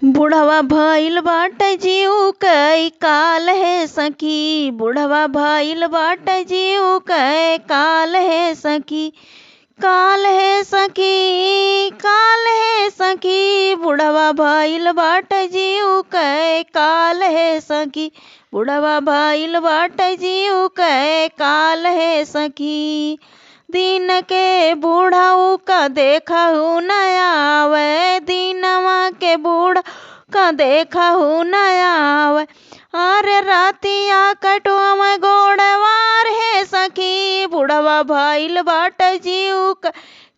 बुढ़वा भइल बाटे जीव कई काल है सखी। बुढ़वा भइल बाटे जीव कई काल है सखी। काल है सखी, काल है सखी। बुढ़वा भइल बाटे जीव कई काल है सखी। बुढ़वा भइल बाटे जीव कई काल है सखी। दिन के बूढ़ऊ का देखहु न आवे। दिनवा के बूढ़ का देखहु न आवे। अरे रातिया कटुआ में गोड़वार है सखी। बुढ़वा भइल बाटे जीव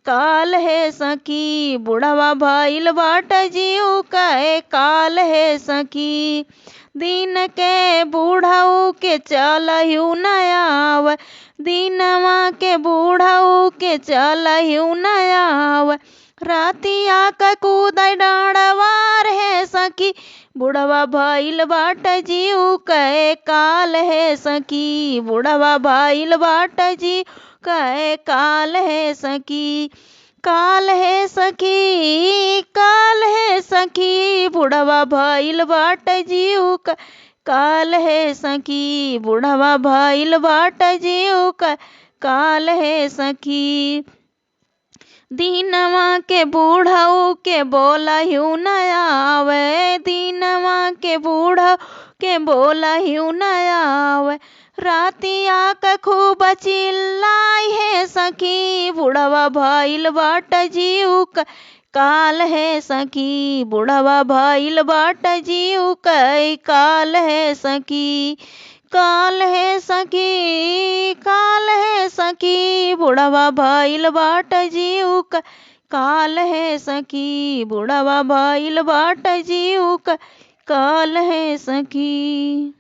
काल है सखी। बुढ़वा भइल बाटे जीव कई काल है सखी। दिन के बूढ़ऊ के चलहु न आवे। दिनवा के बूढ़ऊ के चलहु न आवे। रातिया का कूद डाँड़वार है सखी। बुढ़वा भइल बाटे जीव कई काल है सखी। बुढ़वा भइल बाटे जीव कई काल है सखी। काल है सखी, काल है सखी। बुढ़वा भइल बाटे जीव काल है सखी। बुढ़वा भइल बाटे जीव काल है सखी। दिनवा के बूढ़ऊ के बोलहु न आवे। दिनवा के बूढ़ऊ के बोलहु न आवे। रातिया का खूब चिल्लाई है सखी। बुढ़वा भइल बाटे जीव काल है सखी। बुढ़वा भइल बाटे जीव कई काल है सखी। काल है सखी, काल है सखी। बुढ़वा भइल बाटे जीव काल है सखी। बुढ़वा भइल बाटे जीव काल है सखी।